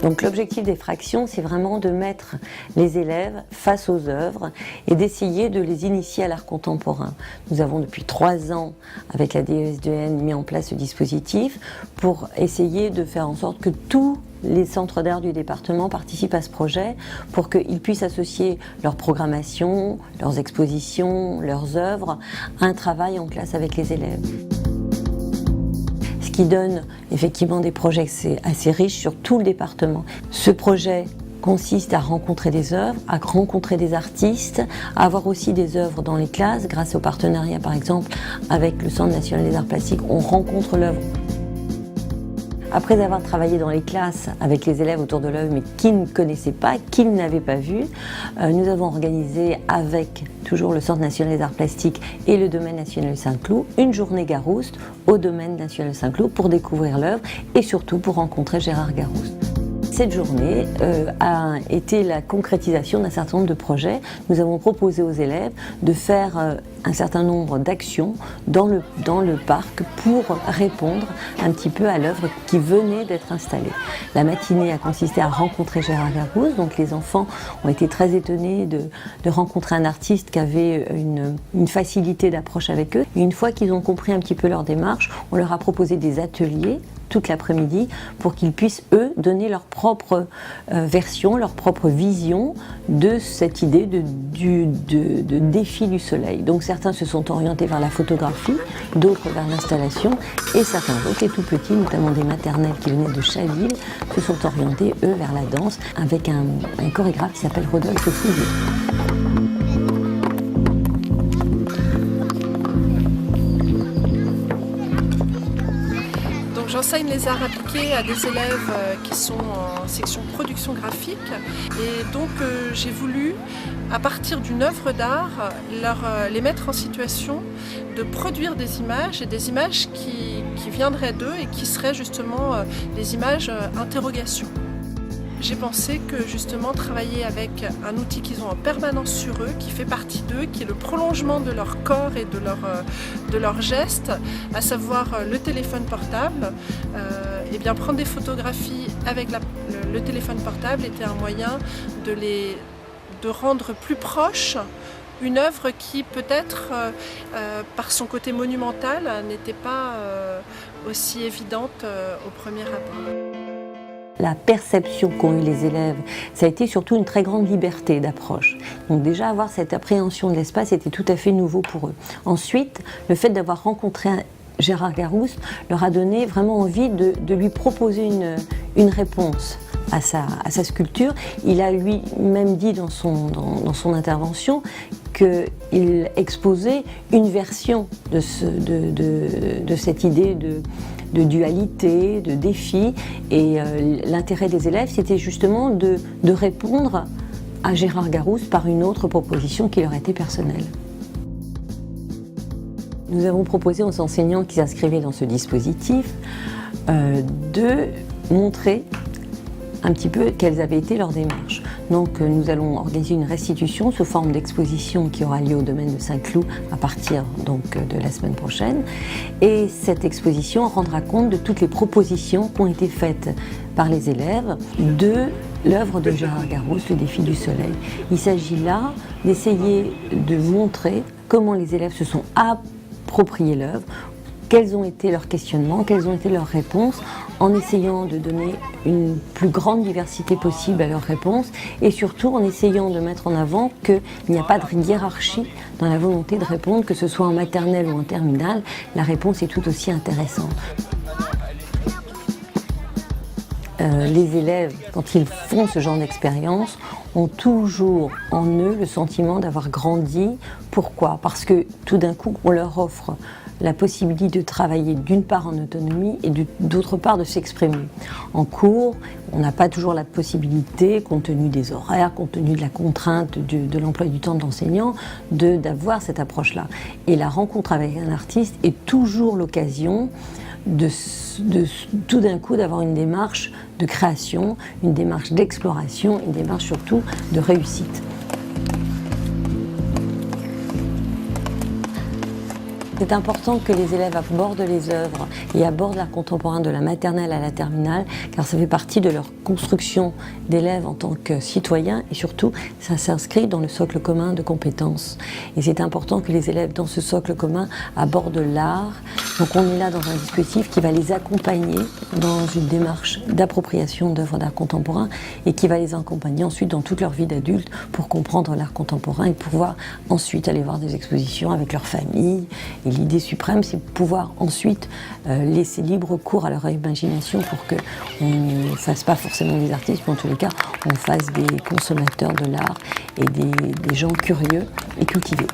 Donc l'objectif des fractions, c'est vraiment de mettre les élèves face aux œuvres et d'essayer de les initier à l'art contemporain. Nous avons depuis 3 ans, avec la DESDN, mis en place ce dispositif pour essayer de faire en sorte que tous les centres d'art du département participent à ce projet pour qu'ils puissent associer leur programmation, leurs expositions, leurs œuvres à un travail en classe avec les élèves. Ce qui donne effectivement des projets assez riches sur tout le département. Ce projet consiste à rencontrer des œuvres, à rencontrer des artistes, à avoir aussi des œuvres dans les classes grâce au partenariat par exemple avec le Centre national des arts plastiques. On rencontre l'œuvre. Après avoir travaillé dans les classes avec les élèves autour de l'œuvre, mais qu'ils ne connaissaient pas, qu'ils n'avaient pas vu, nous avons organisé avec toujours le Centre national des arts plastiques et le domaine national de Saint-Cloud une journée Garouste au domaine national de Saint-Cloud pour découvrir l'œuvre et surtout pour rencontrer Gérard Garouste. Cette journée a été la concrétisation d'un certain nombre de projets. Nous avons proposé aux élèves de faire un certain nombre d'actions dans le parc pour répondre un petit peu à l'œuvre qui venait d'être installée. La matinée a consisté à rencontrer Gérard Garouste, donc les enfants ont été très étonnés de rencontrer un artiste qui avait une facilité d'approche avec eux. Et une fois qu'ils ont compris un petit peu leur démarche, on leur a proposé des ateliers toute l'après-midi pour qu'ils puissent, eux, donner leur propre version, leur propre vision de cette idée de défi du soleil. Donc certains se sont orientés vers la photographie, d'autres vers l'installation, et certains autres, les tout petits, notamment des maternelles qui venaient de Chaville, se sont orientés, eux, vers la danse, avec un chorégraphe qui s'appelle Rodolphe Fouillé. J'enseigne les arts appliqués à des élèves qui sont en section production graphique et donc j'ai voulu, à partir d'une œuvre d'art, les mettre en situation de produire des images et des images qui viendraient d'eux et qui seraient justement des images interrogations. J'ai pensé que justement travailler avec un outil qu'ils ont en permanence sur eux, qui fait partie d'eux, qui est le prolongement de leur corps et de leurs gestes, à savoir le téléphone portable, et bien prendre des photographies avec le téléphone portable était un moyen de rendre plus proche une œuvre qui peut-être, par son côté monumental, n'était pas aussi évidente au premier abord. La perception qu'ont eu les élèves, ça a été surtout une très grande liberté d'approche. Donc déjà avoir cette appréhension de l'espace était tout à fait nouveau pour eux. Ensuite, le fait d'avoir rencontré Gérard Garouste leur a donné vraiment envie de lui proposer une réponse à sa sculpture. Il a lui-même dit dans son intervention qu'il exposait une version de cette idée de dualité, de défi, et l'intérêt des élèves, c'était justement de répondre à Gérard Garouste par une autre proposition qui leur était personnelle. Nous avons proposé aux enseignants qui s'inscrivaient dans ce dispositif de montrer un petit peu quelles avaient été leurs démarches. Donc nous allons organiser une restitution sous forme d'exposition qui aura lieu au domaine de Saint-Cloud à partir donc de la semaine prochaine. Et cette exposition rendra compte de toutes les propositions qui ont été faites par les élèves de l'œuvre de Gérard Garouste, le défi du soleil. Il s'agit là d'essayer de montrer comment les élèves se sont appropriés l'œuvre, quels ont été leurs questionnements, quelles ont été leurs réponses, en essayant de donner une plus grande diversité possible à leurs réponses et surtout en essayant de mettre en avant qu'il n'y a pas de hiérarchie dans la volonté de répondre, que ce soit en maternelle ou en terminale, la réponse est tout aussi intéressante. Les élèves, quand ils font ce genre d'expérience, ont toujours en eux le sentiment d'avoir grandi. Pourquoi ? Parce que tout d'un coup, on leur offre la possibilité de travailler d'une part en autonomie et d'autre part de s'exprimer. En cours, on n'a pas toujours la possibilité, compte tenu des horaires, compte tenu de la contrainte de l'emploi du temps de l'enseignant, d'avoir cette approche-là. Et la rencontre avec un artiste est toujours l'occasion de tout d'un coup d'avoir une démarche de création, une démarche d'exploration, une démarche surtout de réussite. C'est important que les élèves abordent les œuvres et abordent l'art contemporain de la maternelle à la terminale, car ça fait partie de leur construction d'élèves en tant que citoyens et surtout, ça s'inscrit dans le socle commun de compétences. Et c'est important que les élèves, dans ce socle commun, abordent l'art. Donc on est là dans un dispositif qui va les accompagner dans une démarche d'appropriation d'œuvres d'art contemporain et qui va les accompagner ensuite dans toute leur vie d'adulte pour comprendre l'art contemporain et pouvoir ensuite aller voir des expositions avec leur famille. Et l'idée suprême, c'est de pouvoir ensuite laisser libre cours à leur imagination pour qu'on ne fasse pas forcément des artistes, mais en tous les cas, on fasse des consommateurs de l'art et des gens curieux et cultivés.